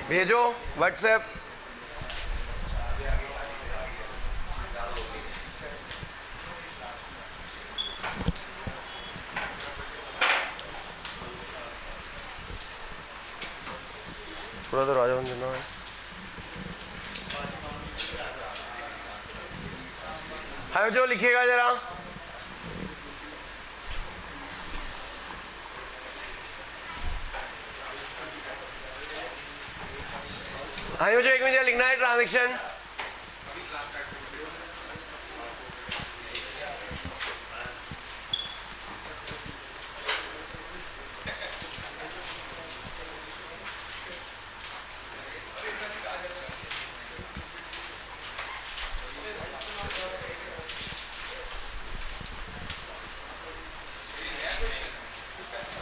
भेजो व्हाट्सएप। थोड़ा तो राजा बन जाना है। हाँ जो लिखिएगा जरा। हाँ मुझे एक मिनट लिखना है ट्रांजैक्शन।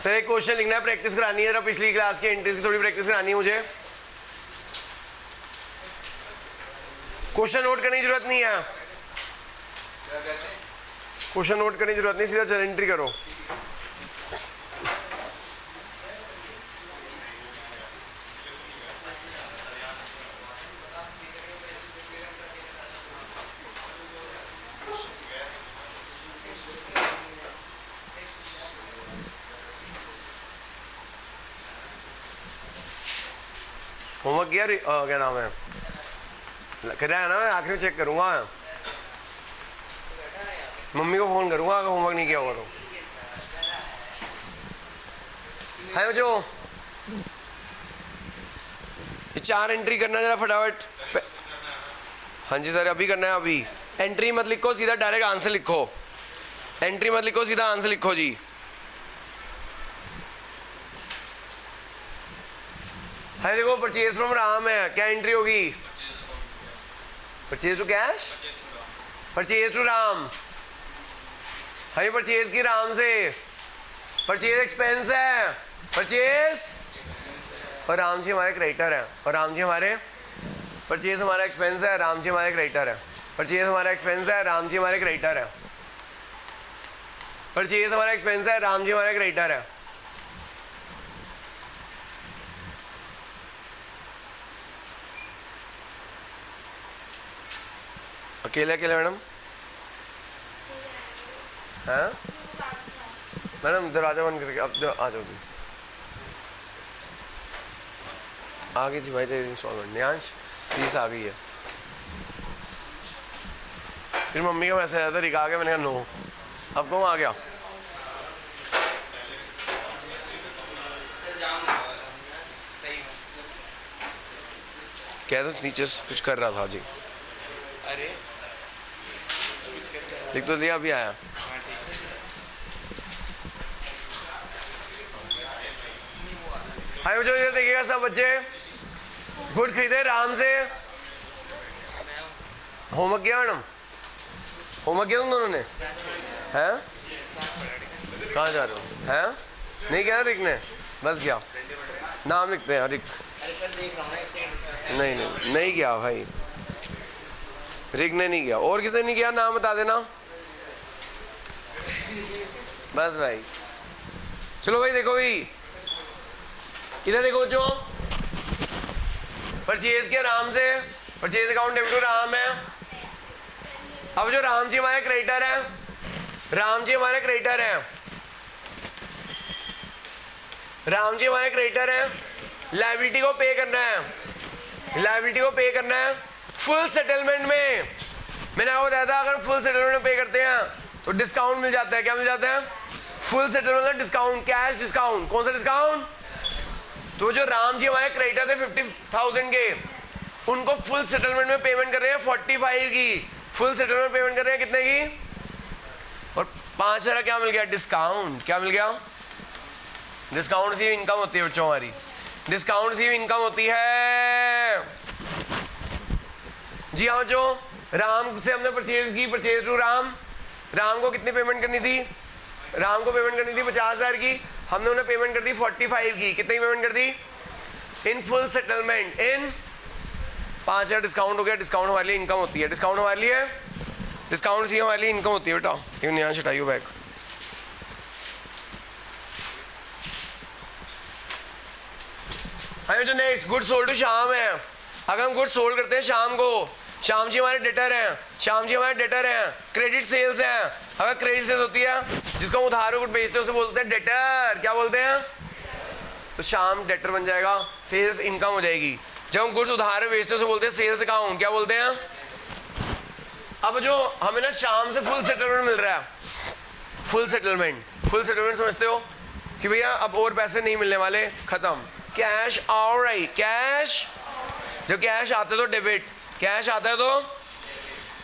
सर एक क्वेश्चन लिखना है, प्रैक्टिस करानी है जरा, पिछली क्लास के एंट्रीज की थोड़ी प्रैक्टिस करानी है मुझे। क्वेश्चन नोट करने की जरूरत नहीं है, क्वेश्चन नोट करने की जरूरत नहीं, सीधा चल एंट्री करो। होमवर्क किया? क्या नाम है, कर है ना, मैं आखिर में चेक करूंगा, मम्मी को फोन करूंगा अगर होमवर्क नहीं किया होगा तो। है जो ये 4 एंट्री करना जरा फटाफट। हाँ जी सर अभी करना है। अभी एंट्री मत लिखो, सीधा डायरेक्ट आंसर लिखो। एंट्री मत लिखो, सीधा आंसर लिखो जी। है देखो परचेज फ्रॉम राम है, क्या एंट्री होगी? Purchase to cash, purchase to Ram. है परचेज की राम से, परचेज एक्सपेंस है, परचेज, और राम जी हमारे क्रेडिटर है, और राम जी हमारे, परचेज हमारा एक्सपेंस है, राम जी हमारे क्रेडिटर है, परचेज हमारा एक्सपेंस है, राम जी हमारे क्रेडिटर है, परचेज हमारा एक्सपेंस है, राम जी हमारे क्रेडिटर है। अकेले अकेले मैडम? हाँ मैडम दरवाजा बंद करके अब आ जाओ जी। आ गई थी भाई तेरी इंस्टॉलमेंट, न्यांश फीस आ गई है। फिर मम्मी का मैसेज आया था रिका के, मैंने कहा नो, अब कौन आ गया? कह दो नीचे कुछ कर रहा था जी। अरे लिख तो दिया, अभी आया। हाय बच्चों इधर देखिएगा सब बच्चे, गुड खरीदे राम से। होमवर्क किया मैडम? होमवर्क किया तुम दोनों ने? हैं कहाँ जा रहे हो? हैं नहीं किया ना रिक ने? बस गया, नाम लिखते हैं रिक। नहीं नहीं नहीं किया भाई, रिक ने नहीं किया। और किसने नहीं किया नाम बता देना। बस भाई चलो भाई देखो भाई इधर देखो जो परचेज के राम से, purchase account debit to Ram है। अब जो राम जी हमारे क्रेडिटर है, राम जी हमारे क्रेडिटर है, राम जी हमारे क्रेडिटर है, लायबिलिटी को पे करना है, लायबिलिटी को पे करना है फुल सेटलमेंट में। मैंने आपको बताया था अगर फुल सेटलमेंट में पे करते हैं तो डिस्काउंट मिल जाता है। क्या मिल जाता है? फुल सेटलमेंट का डिस्काउंट, कैश डिस्काउंट। कौन सा डिस्काउंट? तो जो राम जी हमारे क्रेडिटर थे 50,000 के, उनको फुल सेटलमेंट में पेमेंट कर रहे हैं 45 की। फुल सेटलमेंट पेमेंट कर रहे हैं कितने की? और 5,000 क्या मिल गया? डिस्काउंट। क्या मिल गया? डिस्काउंट से इनकम होती है बच्चों हमारी, डिस्काउंट से इनकम होती है जी। हाँ जो राम से हमने परचेज की, परचेज टू राम, राम को कितनी पेमेंट करनी थी? राम को पेमेंट करनी थी 50,000 की, हमने उन्हें पेमेंट कर दी 45 की। कितनी पेमेंट कर दी? In full settlement, in 5,000 discount हो गया। डिस्काउंट हमारे लिए इनकम होती है, डिस्काउंट हमारे लिए, डिस्काउंट से हमारे लिए इनकम होती है बेटा। ये यहाँ हटाइयो बैग। हमें जो नेक्स्ट गुड सोल्ड टू शाम है, अगर हम गुड सोल्ड करते हैं शाम को, शाम जी हमारे डेटर हैं, शाम जी हमारे डेटर हैं, क्रेडिट सेल्स हैं। अगर क्रेडिट सेल्स होती है जिसको हम उधार गुड बेचते हैं उसे बोलते हैं डेटर। क्या बोलते हैं? तो शाम डेटर बन जाएगा, सेल्स इनकम हो जाएगी। जब हम गुड्स उधार बेचते हैं उसे बोलते हैं सेल्स अकाउंट। क्या बोलते हैं? अब जो हमें ना शाम से फुल सेटलमेंट मिल रहा है, फुल सेटलमेंट, फुल सेटलमेंट समझते हो कि भैया अब और पैसे नहीं मिलने वाले, खत्म, कैश आ रही, कैश। जब कैश आता है तो डेबिट, कैश आता है तो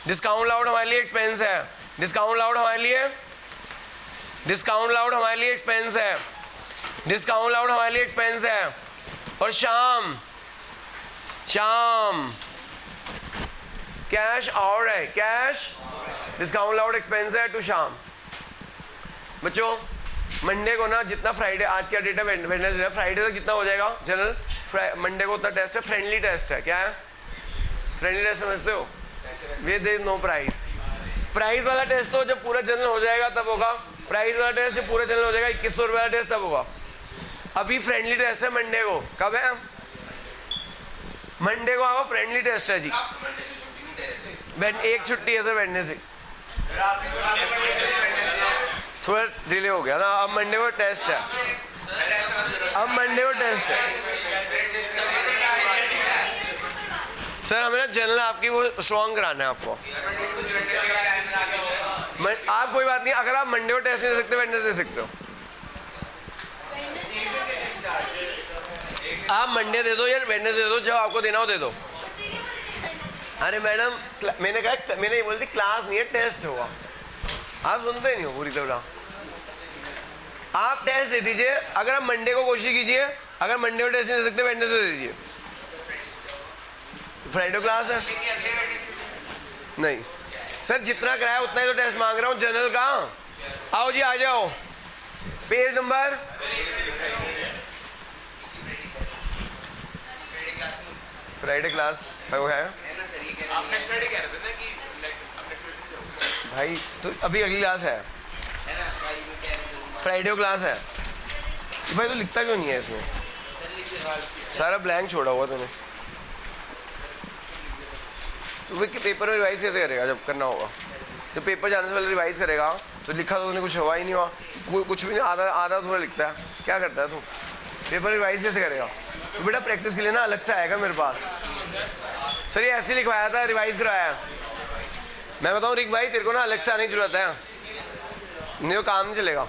डिस्काउंट लाउड हमारे लिए एक्सपेंस है, डिस्काउंट लाउड हमारे लिए, डिस्काउंट लाउड हमारे लिए एक्सपेंस है, डिस्काउंट लाउड हमारे लिए एक्सपेंस है। और शाम, शाम कैश और है, कैश डिस्काउंट लाउड एक्सपेंस है टू शाम। बच्चों मंडे को ना जितना फ्राइडे, आज क्या डेट है, वेडनेसडे, फ्राइडे तक जितना हो जाएगा जनरल, मंडे को उतना टेस्ट है, फ्रेंडली टेस्ट है। क्या है फ्रेंडली टेस्ट? समझते हो? Way there no price. Price वाला टेस्ट तो जब पूरा जनरल हो जाएगा तब होगा, प्राइस वाला टेस्ट जब पूरा जनरल हो जाएगा 2100 रुपये वाला टेस्ट तब होगा। अभी फ्रेंडली टेस्ट है मंडे को। कब है? मंडे को आओ, फ्रेंडली टेस्ट है जी। एक छुट्टी है सर वेडनेसडे, थोड़ा डिले हो गया ना। अब मंडे को टेस्ट है, अब मंडे को टेस्ट है सर। हमें ना जनरल आपकी वो स्ट्रॉन्ग कराना है आपको। आप कोई बात नहीं, अगर आप मंडे को टेस्ट नहीं दे सकते वेडनेसडे दे सकते हो। आप मंडे दे दो या वेडनेसडे दे दो, जब आपको देना हो दे दो। अरे मैडम मैंने कहा, मैंने ये बोल दी क्लास नहीं है, टेस्ट होगा। आप सुनते नहीं हो पूरी तरह। आप टेस्ट दे दीजिए, अगर आप मंडे को कोशिश कीजिए, अगर मंडे को टेस्ट नहीं दे सकते वेडनेसडे दे दीजिए। फ्राइडे क्लास है नहीं सर, जितना कराया उतना ही तो टेस्ट मांग रहा हूँ। जनरल का आओ जी, आ जाओ, पेज नंबर फ्राइडे क्लास वो है। आपने फ्राइडे कह रहे थे ना कि भाई, तो अभी अगली क्लास है, फ्राइडे को क्लास है भाई। तो लिखता क्यों नहीं है इसमें? सारा ब्लैंक छोड़ा हुआ तूने। तो फिर पेपर में रिवाइज कैसे करेगा जब करना होगा? जब पेपर जाने से पहले रिवाइज करेगा तो लिखा तो तूने कुछ हुआ ही नहीं हुआ, कुछ भी नहीं, आधा आधा थोड़ा लिखता है। क्या करता है तू? पेपर रिवाइज कैसे करेगा? तो बेटा प्रैक्टिस के लिए ना अलग से आएगा मेरे पास। सर ये ऐसे लिखवाया था, रिवाइज करवाया। मैं बताऊँ रिक भाई, तेरे को ना अलग से आने की जरूरत है, नहीं तो काम नहीं चलेगा।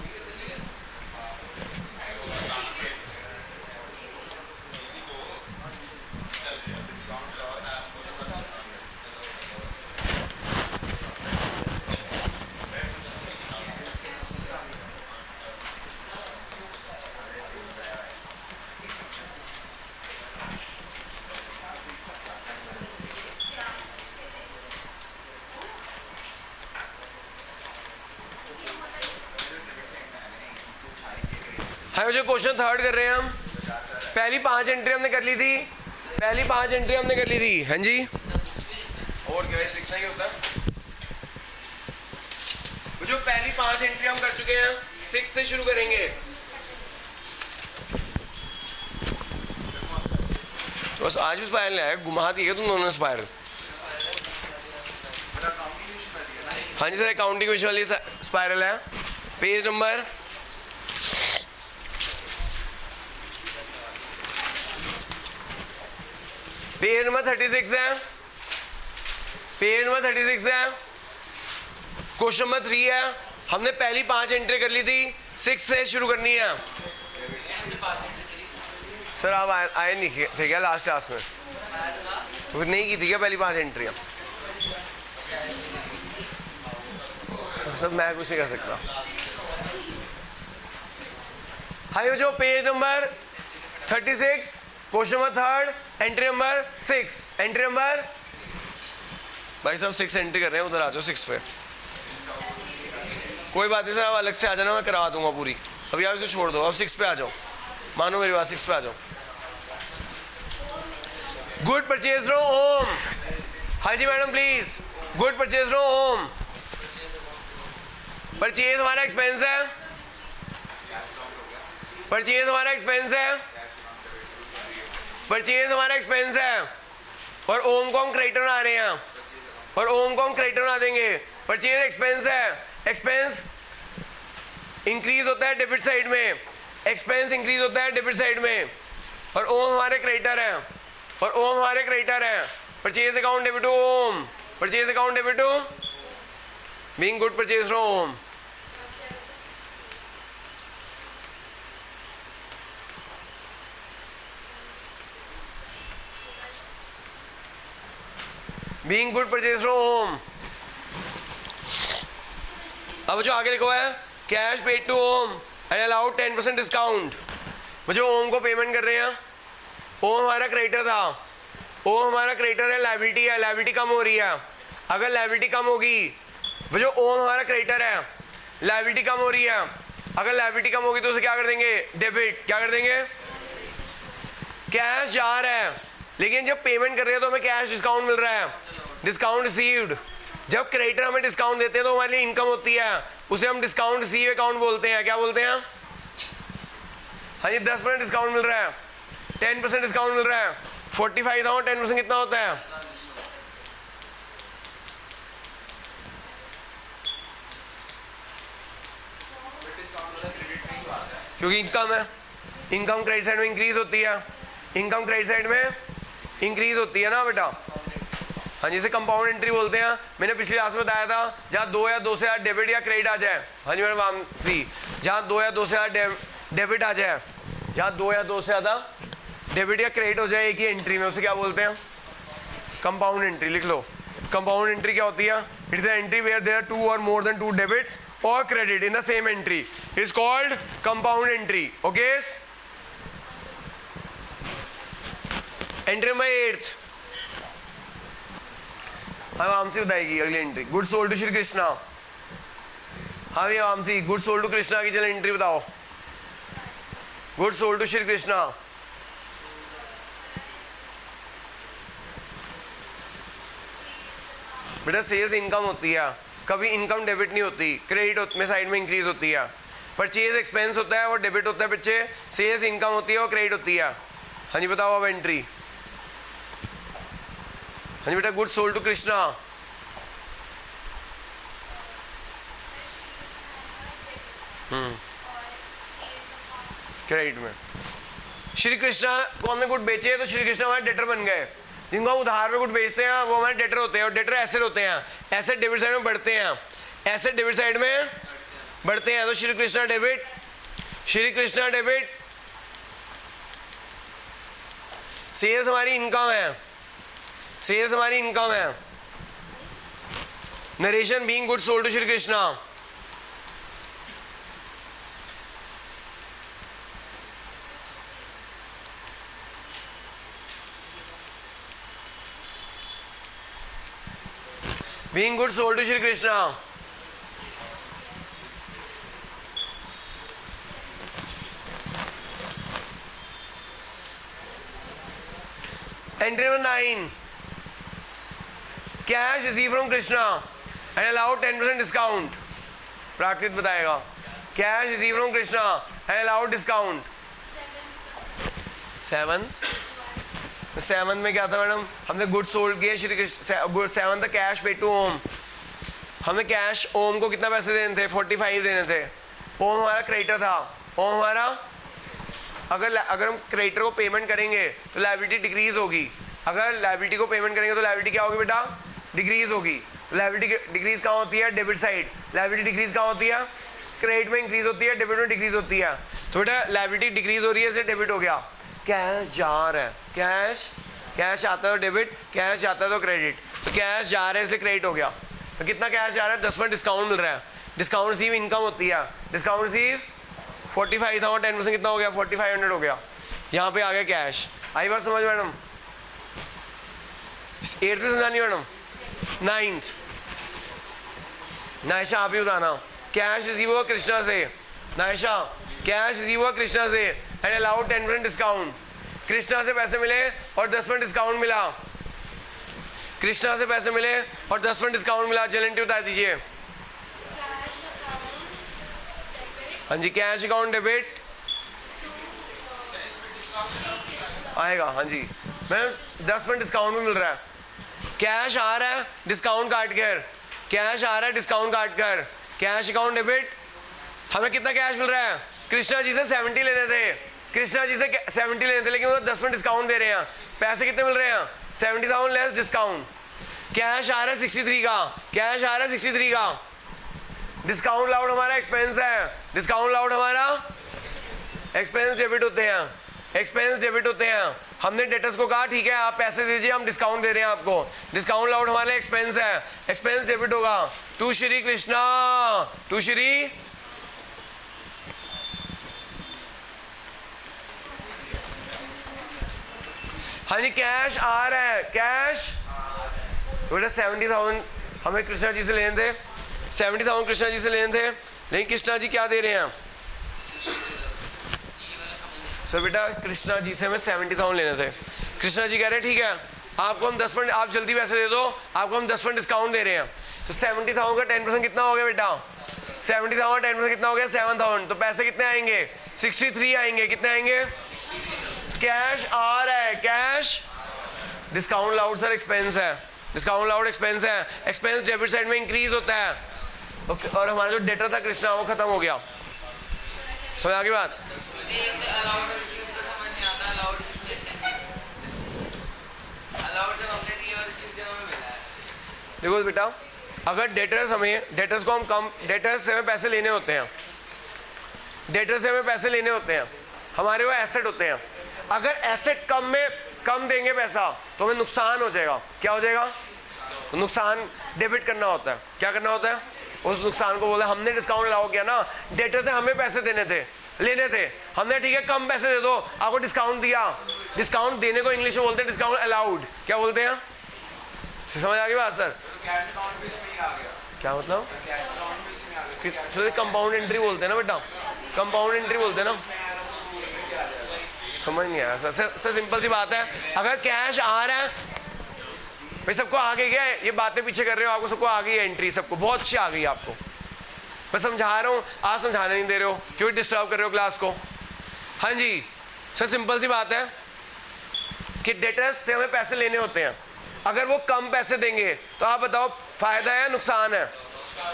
जो क्वेश्चन थर्ड कर रहे हैं हम, पहली 5 एंट्री हमने कर ली थी, पहली 5 एंट्री हमने कर ली थी। हाँ जी, और क्या लिखना ही होता है। जो पहली 5 एंट्री हम कर चुके हैं, 6 से शुरू करेंगे। तो बस आज भी स्पायरल है, घुमा दिए तुम दोनों स्पायरल। हाँ जी सर, अकाउंटिंग विषय वाली स्पायरल है। पेज नंबर पेज नंबर 36 है, पेज नंबर 36 है। क्वेश्चन नंबर 3 है। हमने पहली 5 एंट्री कर ली थी, 6 से शुरू करनी है। सर आप आए नहीं थे क्या लास्ट क्लास में? तो नहीं की थी क्या पहली 5 एंट्रियाँ? सब मैं कुछ नहीं कर सकता। हाय बच्चों, page number 36, question number 3, entry number 6, entry number, भाई साहब 6 एंट्री कर रहे हैं, उधर आ जाओ 6 पे। कोई बात नहीं सर, आप अलग से आ जाना, मैं करवा दूंगा पूरी। अभी आप इसे छोड़ दो, अब 6 पे आ जाओ, मानो मेरी बात, 6 पे आ जाओ। Good purchase from home. हाँ जी madam please, good purchase from home. Purchase हमारा एक्सपेंस है, परचेज हमारा एक्सपेंस है। परचेज हमारा एक्सपेंस है और ओम को हम क्रेडिटर बना रहे हैं और ओम को हम क्रेडिटर बना देंगे। परचेज एक्सपेंस है, एक्सपेंस इंक्रीज होता है डेबिट साइड में, एक्सपेंस इंक्रीज होता है डेबिट साइड में और ओम हमारे क्रेडिटर हैं और ओम हमारे क्रेडिटर हैं। Purchase account debit to Om, purchase account debit to being good purchase from Om. Being good purchase from Om. अब जो आगे लिखा है cash paid to Om and allowed 10% discount. मुझे ओम को पेमेंट कर रहे हैं, ओम हमारा क्रेडिटर था, ओम हमारा क्रेडिटर है, लायबिलिटी है, लायबिलिटी कम हो रही है। अगर लायबिलिटी कम होगी, जो ओम हमारा क्रेडिटर है, लायबिलिटी कम हो रही है, अगर लायबिलिटी कम होगी तो उसे क्या कर देंगे, डेबिट। क्या कर देंगे, कैश जा रहा है लेकिन जब पेमेंट कर रहे हैं तो हमें कैश डिस्काउंट मिल रहा है, डिस्काउंट रिसीव्ड। जब क्रेडिटर हमें डिस्काउंट देते हैं तो हमारे लिए इनकम होती है, उसे हम डिस्काउंट रिसीव अकाउंट बोलते हैं। क्या बोलते हैं, हाँ जी 10% डिस्काउंट मिल रहा है, 10% डिस्काउंट मिल रहा है। 45 था, 10% कितना होता है, क्योंकि इनकम है, इनकम क्रेडिट साइड में इंक्रीज होती है, इनकम क्रेडिट साइड में इंक्रीज होती है ना बेटा। हाँ जी, इसे कंपाउंड एंट्री बोलते हैं। मैंने पिछली क्लास में बताया था जहाँ 2 या 2 से ज़्यादा डेबिट या क्रेडिट आ जाए। हाँ जी मैडम सी, जहाँ 2 या 2 से ज़्यादा डेबिट आ जाए, जहाँ 2 या 2 से ज़्यादा डेबिट या क्रेडिट हो जाए एक ही एंट्री में, उसे क्या बोलते हैं, कंपाउंड एंट्री। लिख लो, कंपाउंड एंट्री क्या होती है, it's the entry where there 2 और मोर देन 2 डेबिट्स और credit in the same entry is called compound entry. Okay, entry number 8 आमसी बताएगी अगली entry. Good sold to Shri Krishna. हाँ भैया आमसी, गुड सोल्ड टू कृष्णा की चलो एंट्री बताओ। Good sold to Shri Krishna. बेटा सेल्स इनकम होती है, कभी इनकम डेबिट नहीं होती, क्रेडिट में साइड में इंक्रीज होती है। परचेज एक्सपेंस होता है और डेबिट होता है पीछे, सेल्स इनकम होती है और क्रेडिट होती है। हाँ जी बताओ अब एंट्री। हाँ जी बेटा, good sold to Krishna. Credit में श्री कृष्णा को हमने गुड बेचे तो श्री कृष्णा हमारे डेटर बन गए। जिनको हम उधार में गुड बेचते हैं वो हमारे डेटर होते हैं और डेटर एसेट होते हैं। एसेट डेबिट साइड में बढ़ते हैं, एसेट डेबिट साइड में बढ़ते हैं। तो Shri Krishna debit, Shri Krishna debit. Sales हमारी इनकम है, सेल्स हमारी इनकम है। Narration being good sold to Shri Krishna. Being good sold to Shri Krishna. Entry number 9, cash receive from Krishna and allowed 10% discount. प्राकृत बताएगा, cash receive from Krishna and allowed discount. 7 में क्या था मैडम, हमने गुड सोल्ड किया श्री कृष्ण। 7 था कैश पे टू ओम। हमने कैश ओम को कितना पैसे देने थे, 45 देने थे। ओम हमारा क्रेडिटर था, ओम हमारा, अगर हम क्रेडिटर को पेमेंट करेंगे तो लायबिलिटी डिक्रीज होगी। अगर लायबिलिटी को पेमेंट करेंगे तो लायबिलिटी क्या होगी बेटा, डिक्रीज होगी। लायबिलिटी डिक्रीज कहाँ होती है, डेबिट साइड। लायबिलिटी डिक्रीज कहाँ होती है, क्रेडिट में इंक्रीज होती है, डेबिट में डिक्रीज होती है। तो बेटा लायबिलिटी डिक्रीज हो रही है इसलिए डेबिट हो गया। कैश जा रहा है, कैश आता है तो डेबिट, कैश जाता है तो क्रेडिट। तो कैश जा रहा है इसलिए क्रेडिट हो गया। तो कितना कैश जा रहा है, 10% डिस्काउंट मिल रहा है। डिस्काउंट रिसीव इनकम होती है, डिस्काउंट रिसीव 45 था और 10% कितना हो गया, 4500 हो गया। यहाँ पे आ गया कैश। आई बात समझ मैडम? 8th में समझानी मैडम। 9th नायशा आप ही बताना। कैश रिसीव हुआ कृष्णा से, नायशा कैश रिसीव हुआ कृष्णा से एंड अलाउड 10% डिस्काउंट। कृष्णा से पैसे मिले और 10% डिस्काउंट मिला। कृष्णा से पैसे मिले और 10% डिस्काउंट मिला। जलेंटी बता दीजिए। हाँ जी, कैश अकाउंट डेबिट आएगा। हाँ जी मैम 10% डिस्काउंट भी मिल रहा है, कैश आ रहा है डिस्काउंट काट कर, कैश आ रहा है डिस्काउंट काट कर, कैश अकाउंट डेबिट। हमें कितना कैश मिल रहा है? कृष्णा जी से 70 लेने थे, कृष्णा जी से 70 लेने थे, लेकिन वो 10% डिस्काउंट दे रहे हैं। पैसे कितने मिल रहे हैं? 70,000 लेस डिस्काउंट। कैश आ रहा है 63 का, कैश आ रहा है 63 का। डिस्काउंट लाउड हमारा एक्सपेंस है, डिस्काउंट लाउड हमारा एक्सपेंस डेबिट होते हैं, एक्सपेंस डेबिट होते हैं। हमने डेटर्स को कहा ठीक है आप पैसे दीजिए, हम डिस्काउंट दे रहे हैं आपको। डिस्काउंट लाउड हमारा एक्सपेंस है, एक्सपेंस डेबिट होगा। टू श्री कृष्णा, टू श्री हाँ जी कैश आ रहा है, कैश तो बेटा 70,000 हमें कृष्णा जी से लेने थे, 70,000 कृष्णा जी से लेने थे, लेकिन कृष्णा जी क्या दे रहे हैं? सर बेटा कृष्णा जी से हमें 70,000 लेने थे, कृष्णा जी कह रहे हैं ठीक है आपको हम 10% आप जल्दी पैसे दे दो, आपको हम 10% डिस्काउंट दे रहे हैं। तो 70,000 का 10% कितना हो गया बेटा? 70,000 का 10% कितना हो गया? 7,000। तो पैसे कितने आएंगे? 63 आएंगे। कितने आएंगे? कैश आ रहा है, cash discount loud sir expense है, डिस्काउंट लाउड एक्सपेंस है, एक्सपेंस डेबिट साइड में इंक्रीज होता है और हमारा जो डेटर था कृष्णा वो खत्म हो गया। समझ आ गई बात? देखो बेटा अगर डेटर्स को हम कम, डेटर्स से हमें पैसे लेने होते हैं, डेटर्स से हमें पैसे लेने होते हैं, हमारे वो एसेट होते हैं। अगर एसेट कम देंगे पैसा तो हमें नुकसान हो जाएगा। क्या हो जाएगा? तो नुकसान डेबिट करना होता है। क्या करना होता है? उस नुकसान को बोला हमने डिस्काउंट अलाउ किया ना, डेटर से हमें पैसे लेने थे, हमने ठीक है कम पैसे दे दो, आपको डिस्काउंट दिया। डिस्काउंट देने को इंग्लिश में बोलते हैं डिस्काउंट अलाउड। क्या बोलते हैं? समझ आ गई बात सर? क्या मतलब? कंपाउंड एंट्री बोलते हैं ना बेटा, कंपाउंड एंट्री बोलते हैं ना। समझ नहीं आया सर सिंपल सी बात है। अगर कैश आ रहा है भाई, सबको आ गई क्या? ये बातें पीछे कर रहे हो आपको, सबको आ गई है एंट्री, सबको बहुत अच्छी आ गई आपको। मैं समझा रहा हूँ, आप समझाने नहीं दे रहे हो, क्यों डिस्टर्ब कर रहे हो क्लास को? हाँ जी सर सिंपल सी बात है कि डेटर्स से हमें पैसे लेने होते हैं। अगर वो कम पैसे देंगे तो आप बताओ फायदा है नुकसान है?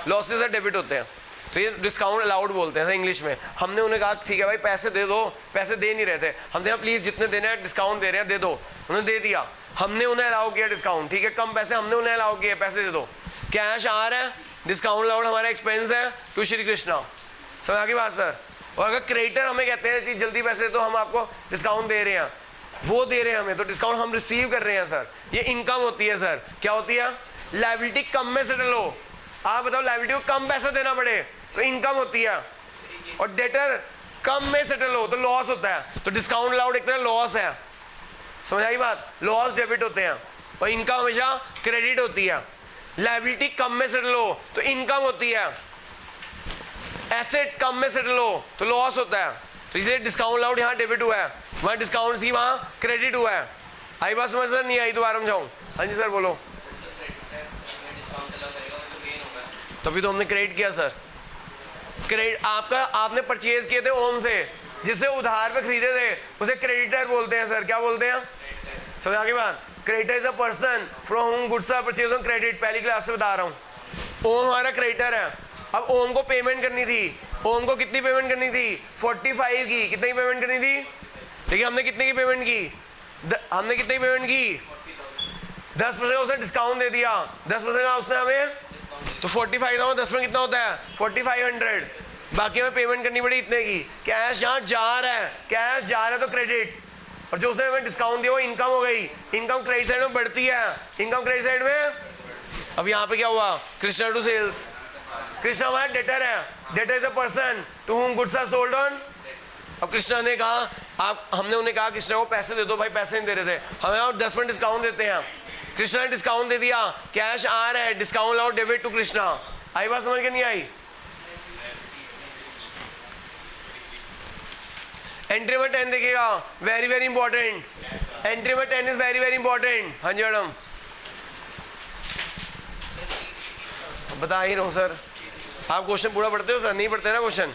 लॉसेस है, डेबिट होते हैं। तो ये डिस्काउंट अलाउड बोलते हैं इंग्लिश में। हमने उन्हें कहा ठीक है भाई पैसे दे दो, पैसे दे नहीं रहे थे, हमने कहा प्लीज़ जितने देने हैं डिस्काउंट दे रहे हैं दे दो, उन्होंने दे दिया। हमने उन्हें अलाउ किया डिस्काउंट, ठीक है कम पैसे हमने उन्हें अलाउ किए, पैसे दे दो। कैश आ रहा है, डिस्काउंट अलाउड हमारा एक्सपेंस है। टू श्री कृष्णा, समझ आ गई बात सर? और अगर क्रेडिटर हमें कहते हैं जी जल्दी पैसे तो हम आपको डिस्काउंट दे रहे हैं, वो दे रहे हैं हमें, तो डिस्काउंट हम रिसीव कर रहे हैं सर। ये इनकम होती है सर। क्या होती है? लायबिलिटी कम में सेटल हो। आप बताओ लायबिलिटी को कम पैसा देना पड़े तो इनकम होती है, और डेटर कम में सेटल हो तो लॉस होता है। तो डिस्काउंट अलाउड एक तरह लॉस है। समझ आई बात? लॉस डेबिट होते हैं और इनकम हमेशा क्रेडिट होती है। लायबिलिटी कम में सेटल हो तो इनकम होती है, एसेट कम में सेटल हो तो लॉस होता है। तो इसे डिस्काउंट अलाउड यहाँ डेबिट हुआ है, वहाँ डिस्काउंट सी वहाँ क्रेडिट हुआ है। आई बात समझ सर? नहीं आई? दोबारा समझाऊँ? हाँ जी सर बोलो। तभी तो हमने क्रेडिट किया सर। क्रेडिट आपने परचेज किए थे ओम से, जिससे उधार पे खरीदे थे उसे क्रेडिटर बोलते हैं सर। क्या बोलते हैं? समझ आ गई बात? Creditor is a person from home goods are purchase on credit. पहली क्लास से बता रहा हूँ। ओम हमारा क्रेडिटर है। अब ओम को पेमेंट करनी थी, ओम को कितनी पेमेंट करनी थी? 45 की। कितनी की पेमेंट करनी थी? देखिए हमने कितने की पेमेंट की? हमने कितनी पेमेंट की? 10% उसने डिस्काउंट दे दिया, 10% का उसने हमें, तो 45 था, 10% कितना होता है? 4500। बाकी हमें पेमेंट करनी पड़ी इतने की। कैश यहाँ जा रहा है, कैश जा रहा है तो क्रेडिट, और जो उसने हमें डिस्काउंट दिया वो इनकम हो गई। इनकम क्रेडिट साइड में बढ़ती है, इनकम क्रेडिट साइड में। अब यहाँ पे क्या हुआ? Krishna to sales. कृष्णा हमारा डेटर है, debtor is a person to whom goods are sold on. अब कृष्णा ने कहा हमने उन्हें कहा कृष्णा को पैसे दे दो, भाई पैसे नहीं दे रहे थे, हमें और 10% डिस्काउंट देते हैं। कृष्णा ने डिस्काउंट दे दिया, कैश आ रहा है, डिस्काउंट लाओ डेबिट टू कृष्णा। आई बात समझ के नहीं आई? एंट्री नंबर 10 देखिएगा, very very important. Entry number 10 is very very important. हाँ जी मैडम बता ही रहा हूँ सर। आप क्वेश्चन पूरा पढ़ते हो सर? नहीं पढ़ते ना क्वेश्चन?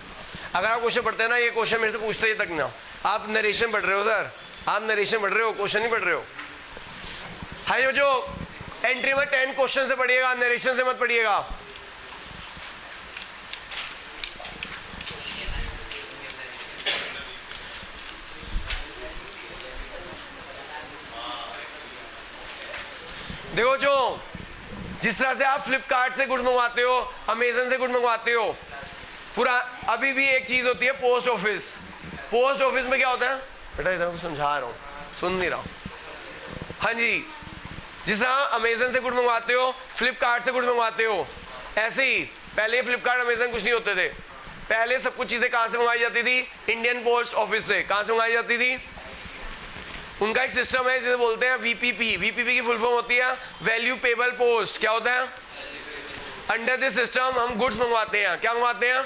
अगर आप क्वेश्चन पढ़ते हैं ना, ये क्वेश्चन मेरे से पूछते ही तक ना। आप नरेशन पढ़ रहे हो सर, आप नरेशन पढ़ रहे हो, क्वेश्चन नहीं पढ़ रहे हो। हाय जो एंट्री में 10 क्वेश्चन से पढ़िएगा, नरेशन से मत पढ़िएगा। देखो जो जिस तरह से आप फ्लिपकार्ट से गुड्स मंगवाते हो, अमेजन से गुड्स मंगवाते हो, पूरा अभी भी एक चीज होती है पोस्ट ऑफिस। पोस्ट ऑफिस में क्या होता है बेटा, इधर को समझा रहा हूं, सुन नहीं रहा हूं। हाँ जी, जिस तरह अमेजन से गुड्स मंगवाते हो, फ्लिपकार्ट से गुड्स मंगवाते हो, ऐसे ही पहले फ्लिपकार्ट अमेजन कुछ नहीं होते थे। पहले सब कुछ चीजें कहां से मंगवाई जाती थी? इंडियन पोस्ट ऑफिस से। कहां से मंगवाई जाती थी? उनका एक सिस्टम है जिसे बोलते हैं वीपीपी। वीपीपी की फुल फॉर्म होती है वैल्यू पेबल पोस्ट। क्या होता है? अंडर दिस सिस्टम हम गुड्स मंगवाते हैं। क्या मंगवाते हैं?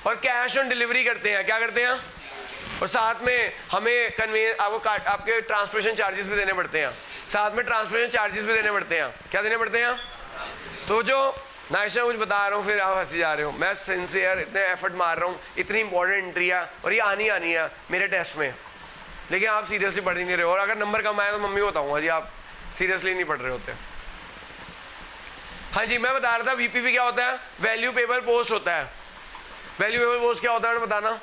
और कैश ऑन डिलीवरी करते हैं। क्या करते हैं? और साथ में हमें कन्वेंस आपके ट्रांसपोर्टेशन चार्जेस भी देने पड़ते हैं। साथ में ट्रांसपोर्टेशन चार्जेस भी देने पड़ते हैं। क्या देने पड़ते हैं? तो जो नाइशा कुछ बता रहा हूँ फिर आप हंसी जा रहे हो। मैं सिंसियर इतने एफर्ट मार रहा हूँ, इतनी इंपॉर्टेंट एंट्री है और ये आनी है मेरे टेस्ट में, लेकिन आप सीरियसली पढ़ नहीं रहे हो। और अगर नंबर कम आया तो मम्मी को बताऊंगा जी आप सीरियसली नहीं पढ़ रहे होते। हाँ जी, मैं बता रहा था वीपीपी क्या होता है? वैल्यू पेबल पोस्ट होता है। वैल्यू पेबल पोस्ट क्या होता है बताना।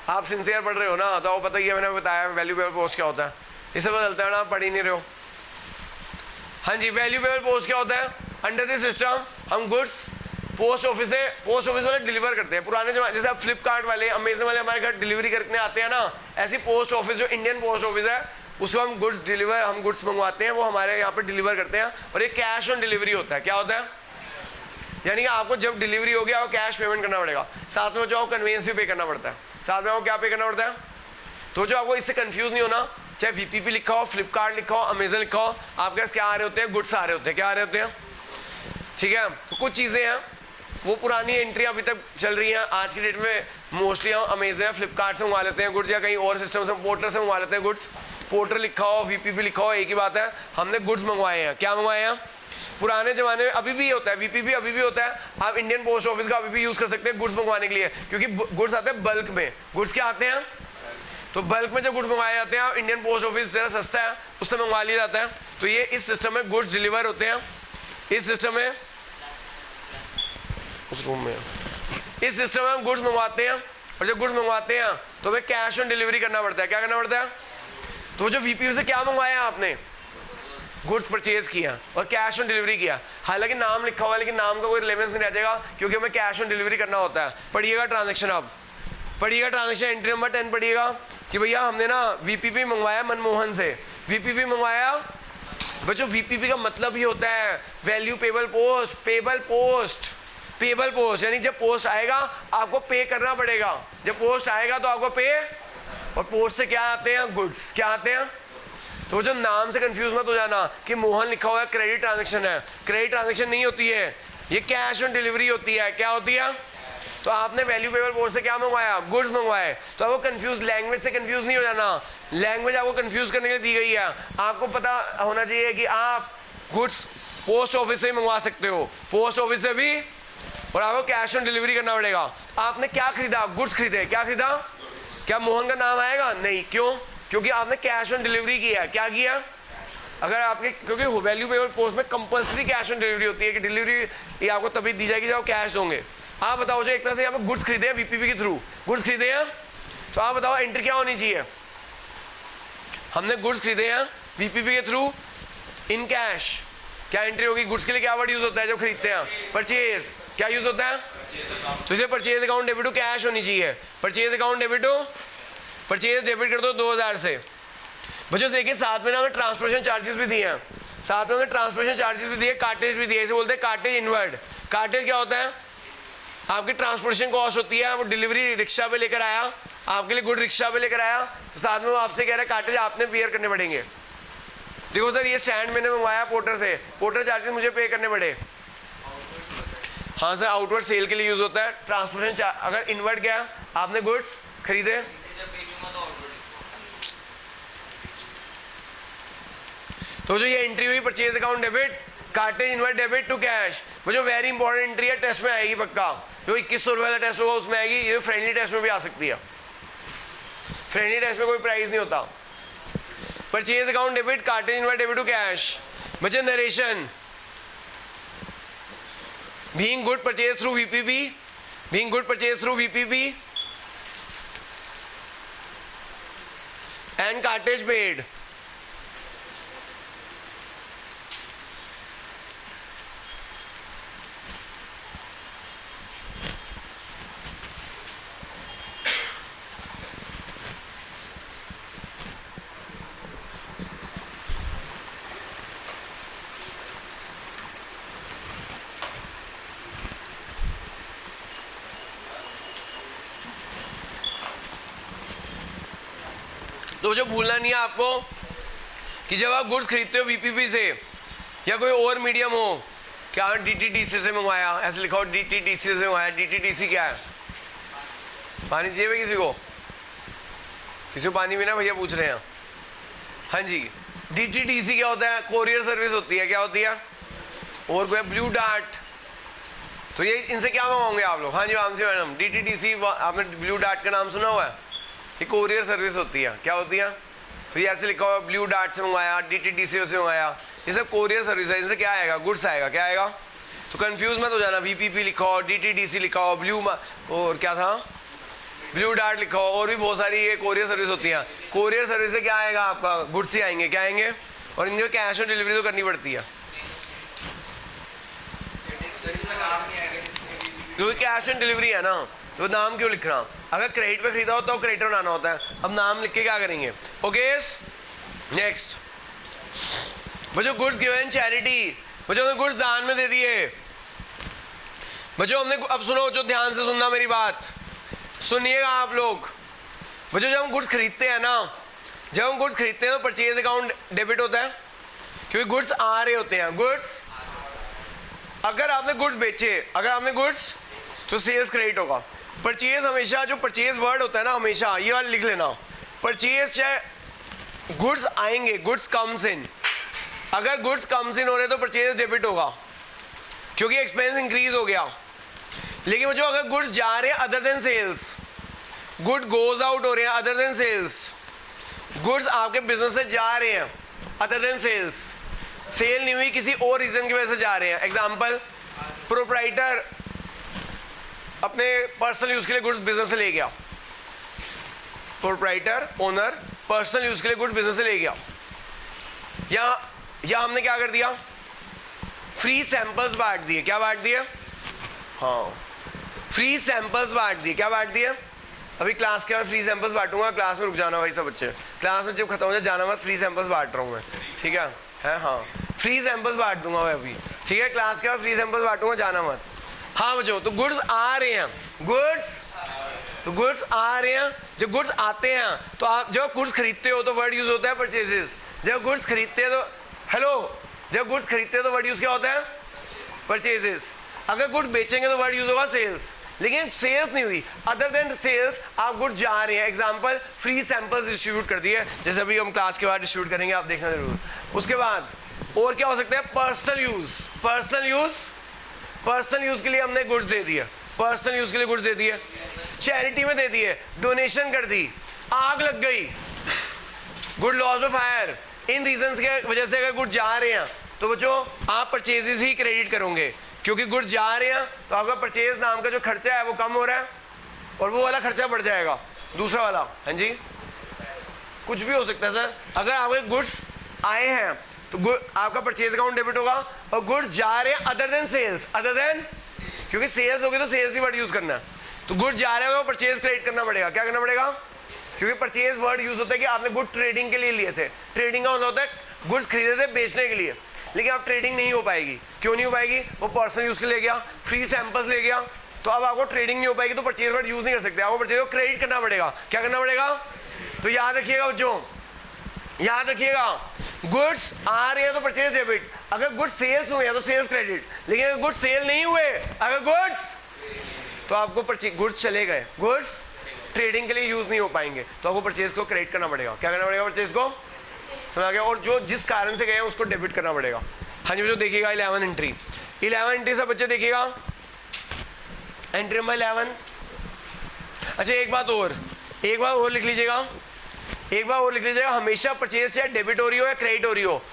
आप सिंसियर पढ़ रहे हो ना, तो पता ही है, मैंने बताया वैल्यू पेबल पोस्ट क्या होता है। इससे पता चलता है ना आप पढ़ ही नहीं रहे हो। हाँ जी, वैल्यू पेबल पोस्ट क्या होता है? अंडर दिस सिस्टम हम गुड्स पोस्ट ऑफिस वाले डिलीवर करते हैं। पुराने जमाने जैसे आप फ्लिपकार्ट वाले, अमेजन वाले हमारे घर डिलीवरी करने आते हैं ना, ऐसी पोस्ट ऑफिस जो इंडियन पोस्ट ऑफिस है उसको हम गुड्स मंगवाते हैं, वो हमारे यहाँ पे डिलीवर करते हैं। और ये कैश ऑन डिलीवरी होता है। क्या होता है? यानी कि आपको जब डिलीवरी होगी आपको कैश पेमेंट करना पड़ेगा, साथ में जो कन्वेंस भी पे करना पड़ता है, साथ में आपको क्या पे करना पड़ता है। तो जो आपको इससे कंफ्यूज नहीं होना, चाहे वीपीपी लिखा हो, फ्लिपकार्ट लिखा हो, अमेजन लिखा हो, आपके पास क्या आ रहे होते हैं? गुड्स आ रहे होते हैं। क्या आ रहे होते हैं? ठीक है, तो कुछ चीज़ें हैं वो पुरानी एंट्री अभी तक चल रही है। आज की डेट में मोस्टली हम अमेजन या फ्लिपकार्ट से मंगवा लेते हैं गुड्स, या कहीं और सिस्टम से पोर्टर से मंगवा लेते हैं गुड्स। पोर्टर लिखा हो, वीपीपी लिखा हो, एक ही बात है, हमने गुड्स मंगवाए हैं। क्या मंगवाए हैं? पुराने जमाने में अभी भी होता है, वीपीपी अभी भी होता है। आप इंडियन पोस्ट ऑफिस का अभी भी यूज कर सकते हैं गुड्स मंगवाने के लिए, क्योंकि गुड्स आते हैं बल्क में। गुड्स क्या आते हैं? तो बल्क में जब गुड्स मंगवाए जाते हैं, इंडियन पोस्ट ऑफिस जरा सस्ता है उससे मंगवा लिया जाता है। तो ये इस सिस्टम में गुड्स डिलीवर होते हैं। इस सिस्टम में, उस रूम में, इस सिस्टम में हम गुड्स मंगवाते हैं। और जब गुड्स मंगवाते हैं तो हमें कैश ऑन डिलीवरी करना पड़ता है। क्या करना पड़ता है? तो जो वीपीपी से क्या मंगवाया आपने? गुड्स परचेज किया और कैश ऑन डिलीवरी किया। हालांकि नाम लिखा हुआ है लेकिन नाम का कोई रिलेवेंस नहीं रह जाएगा, क्योंकि हमें कैश ऑन डिलीवरी करना होता है। पढ़िएगा ट्रांजेक्शन, अब पढ़िएगा ट्रांजेक्शन एंट्री नंबर 10 पढ़िएगा कि भैया हमने ना वीपीपी मंगवाया मनमोहन से। वीपीपी मंगवाया बच्चों, वीपीपी का मतलब ही होता है value payable post. Payable post यानी जब पोस्ट आएगा आपको पे करना पड़ेगा। जब पोस्ट आएगा तो आपको पे, और पोस्ट से क्या आते हैं? गुड्स। क्या आते हैं? तो जो नाम से कंफ्यूज मत हो जाना कि मोहन लिखा हुआ है क्रेडिट ट्रांजैक्शन है। क्रेडिट ट्रांजैक्शन नहीं होती है, ये कैश ऑन डिलीवरी होती है। क्या होती है? तो आपने वैल्यू पेबल पोस्ट से क्या मंगवाया? गुड्स मंगवाए। तो आपको कंफ्यूज, लैंग्वेज से कंफ्यूज नहीं हो जाना। लैंग्वेज आपको कंफ्यूज करने के लिए दी गई है। आपको पता होना चाहिए कि आप गुड्स पोस्ट ऑफिस से मंगवा सकते हो, पोस्ट ऑफिस से भी, और आपको कैश ऑन डिलीवरी करना पड़ेगा। आपने क्या खरीदा? गुड्स खरीदे। क्या खरीदा? क्या मोहन का नाम आएगा? नहीं। क्यों? क्योंकि आपने कैश ऑन डिलीवरी किया। क्या किया? अगर आपके, क्योंकि वैल्यू पेबल पोस्ट में कंपल्सरी कैश ऑन डिलीवरी होती है कि डिलीवरी ये आपको तभी दी जाएगी जब आप कैश दोगे। आप बताओ, जो एक तरह से यहाँ पे गुड्स खरीदे हैं वीपीपी के थ्रू, गुड्स खरीदे हैं, तो आप बताओ एंट्री क्या होनी चाहिए? हमने गुड्स खरीदे हैं वीपीपी के थ्रू इन कैश, क्या एंट्री होगी? गुड्स के लिए क्या वर्ड यूज होता है जब खरीदते हैं? परचेज। क्या यूज होता है? तो इसे purchase account debit to cash होनी चाहिए। Purchase account debit to, purchase debit कर दो 2000 से। बच्चों देखिए साथ में ना हमें ट्रांसपोर्टेशन चार्जेस भी दिए हैं, साथ में हमें ट्रांसपोर्टेशन चार्जेस भी दिए, कार्टेज भी दिए। इसे बोलते हैं कार्टेज इनवर्ड। कार्टेज क्या होता है? आपकी ट्रांसपोर्टेशन कॉस्ट होती है। वो डिलीवरी रिक्शा पे लेकर आया, आपके लिए गुड रिक्शा पे लेकर आया, तो साथ में वो आपसे कह रहा है कार्टेज आपने पेयर करने पड़ेंगे। देखो सर ये स्टैंड मैंने मंगवाया पोर्टर से, पोर्टर चार्जेस मुझे पे करने पड़े। हाँ सर, आउटवर्ड सेल के लिए यूज होता है ट्रांसपोर्टेशन। अगर इनवर्ड गया, आपने गुड्स खरीदे, तो जो ये एंट्री हुई purchase account debit, cartage inward debit to cash, वो जो वेरी इंपॉर्टेंट एंट्री है, टेस्ट में आएगी पक्का। जो 2100 रुपये का टेस्ट होगा उसमें आएगी। ये फ्रेंडली टेस्ट में भी आ सकती है। फ्रेंडली टेस्ट में कोई प्राइस नहीं होता, purchase account debit, cartage inward debit to cash. बच्चे narration, being good purchase through VPP, being good purchase through VPP and cartage paid. तो जो भूलना नहीं है आपको कि जब आप गुड्स खरीदते हो वीपीपी से या कोई और मीडियम हो, क्या डीटीडीसी से मंगवाया, ऐसे लिखा हो डीटीडीसी से मंगवाया। डीटीडीसी क्या है? पानी चाहिए भाई किसी को? किसी को पानी भी ना भैया पूछ रहे हैं। हाँ जी, डीटीडीसी क्या होता है? कोरियर सर्विस होती है। क्या होती है? और कोई ब्लू डार्ट। तो ये इनसे क्या मंगवाओगे आप लोग? हाँ जी मानसी मैडम, डीटीडीसी आपने ब्लू डार्ट का नाम सुना हुआ है? ये कोरियर सर्विस होती है। क्या होती है? तो ये ऐसे लिखा हुआ ब्लू डार्ट से मंगवाया, डीटीडीसी से मंगवाया, ये सब कोरियर सर्विस है। इनसे क्या आएगा? गुड्स आएगा। क्या आएगा? तो कंफ्यूज मत हो जाना। वीपीपी लिखा हो, डीटीडीसी लिखा हो, ब्लू और क्या था, ब्लू डार्ट लिखा हो, और भी बहुत सारी ये कोरियर सर्विस होती है। कोरियर सर्विस से क्या आएगा? आपका गुड्स ही आएंगे। क्या आएंगे? और इनकी कैश ऑन डिलीवरी तो करनी पड़ती है क्योंकि कैश ऑन डिलीवरी है ना, तो नाम क्यों लिखना? अगर क्रेडिट पे खरीदा होता तो क्रेडिटर बनाना होता है। अब नाम लिख के क्या करेंगे? Okay next. बच्चों गुड्स गिवन चैरिटी, बच्चों हमने गुड्स दान में दे दिए। बच्चों हमने, अब सुनो, जो ध्यान से सुनना मेरी बात सुनिएगा आप लोग। बच्चों जब हम गुड्स खरीदते हैं ना, जब हम गुड्स खरीदते हैं तो परचेज अकाउंट डेबिट होता है क्योंकि गुड्स आ रहे होते हैं। गुड्स, अगर आपने गुड्स बेचे, अगर आपने गुड्स, तो सेल्स क्रेडिट होगा। परचेज हमेशा, जो परचेज वर्ड होता है ना, हमेशा ये वाला लिख लेना। परचेज चाहे गुड्स आएंगे, गुड्स कम्स इन, अगर गुड्स कम्स इन हो रहे तो परचेज डेबिट होगा क्योंकि एक्सपेंस इंक्रीज हो गया। लेकिन जो अगर गुड्स जा रहे हैं other than sales, good goes out हो रहे हैं अदर देन सेल्स, गुड्स आपके बिजनेस से जा रहे हैं अदर देन सेल्स, सेल नहीं हुई किसी और रीजन की वजह से जा रहे हैं। एग्जांपल, प्रोप्राइटर अपने पर्सनल यूज के लिए गुड्स बिजनेस से ले गया, प्रोप्राइटर ओनर पर्सनल यूज के लिए गुड्स बिजनेस से ले गया, या हमने क्या कर दिया? फ्री सैंपल्स बांट दिए। क्या बांट दिए? हाँ, फ्री सैंपल्स बांट दिए। क्या बांट दिए? अभी क्लास के बाद फ्री सैंपल्स बांटूंगा, क्लास में रुक जाना भाई सब बच्चे, क्लास में जब खत्म हो जाए जाना मत, फ्री सैंपल्स बांट रहा हूँ मैं, ठीक है? हाँ, फ्री सैंपल्स बांट दूंगा मैं अभी, ठीक है? क्लास के बाद फ्री सैंपल्स बांटूंगा, जाना मत। हाँ बच्चों, तो गुड्स आ रहे हैं, गुड्स आ रहे हैं। जब गुड्स आते हैं तो आप जब गुड्स खरीदते हो तो वर्ड यूज होता है परचेजेस। जब गुड्स खरीदते हैं तो जब गुड्स खरीदते हैं तो वर्ड यूज क्या होता है? परचेजेस। अगर गुड्स बेचेंगे तो वर्ड यूज होगा सेल्स। लेकिन सेल्स नहीं हुई, अदर देन सेल्स आप गुड्स जा रहे हैं। एग्जांपल, फ्री सैंपल्स डिस्ट्रीब्यूट कर दिए, जैसे अभी हम क्लास के बाद डिस्ट्रीब्यूट करेंगे, आप देखना जरूर। उसके बाद और क्या हो सकता है? पर्सनल यूज के लिए हमने गुड्स दे दिए, पर्सनल यूज के लिए गुड्स दे दिए, चैरिटी में दे दिए, डोनेशन कर दी, आग लग गई, good loss of fire, in reasons के वजह से अगर गुड्स जा रहे हैं तो बच्चों आप परचेजेस ही क्रेडिट करोगे क्योंकि गुड्स जा रहे हैं तो आपका परचेज नाम का जो खर्चा है वो कम हो रहा है और वो वाला खर्चा बढ़ जाएगा, दूसरा वाला। हाँ जी, कुछ भी हो सकता है सर। अगर आपके गुड्स आए हैं तो आपका परचेज अकाउंट डेबिट होगा और गुड्स जा रहे हैं other than sales, other than, क्योंकि सेल्स होगी तो सेल्स ही वर्ड यूज करना है, तो गुड्स जा रहे होगा परचेज क्रेडिट करना पड़ेगा। क्या करना पड़ेगा? क्योंकि परचेज वर्ड यूज होता है कि आपने गुड ट्रेडिंग के लिए लिए थे। ट्रेडिंग का मतलब होता है गुड्स खरीदे थे बेचने के लिए, लेकिन अब ट्रेडिंग नहीं हो पाएगी। क्यों नहीं हो पाएगी? वो पर्सनल यूज के ले गया, फ्री सैंपल्स ले गया, तो अब आपको ट्रेडिंग नहीं हो पाएगी, तो परचेज वर्ड यूज नहीं कर सकते, आपको परचेज को क्रेडिट करना पड़ेगा। क्या करना पड़ेगा? तो याद रखिएगा बच्चों, याद रखिएगा, गुड्स आ रहे हैं तो परचेज डेबिट, अगर गुड्स सेल्स हुए हैं तो सेल्स क्रेडिट, लेकिन अगर गुड्स सेल नहीं हुए, अगर गुड्स, तो आपको गुड्स चले गए, गुड्स ट्रेडिंग के लिए यूज नहीं हो पाएंगे, तो आपको परचेज को क्रेडिट करना पड़ेगा। क्या करना पड़ेगा? परचेज को, समझ आ गया? और जो जिस कारण से गए उसको डेबिट करना पड़ेगा। हाँ जी बच्चों, देखिएगा 11 एंट्री, 11 एंट्री सब बच्चे देखिएगा, एंट्री नंबर 11। अच्छा एक बात और लिख लीजिएगा, एक बार और लिख लीजिएगा, हमेशा परचेज चाहे डेबिट हो रही हो या क्रेडिट हो रही हो,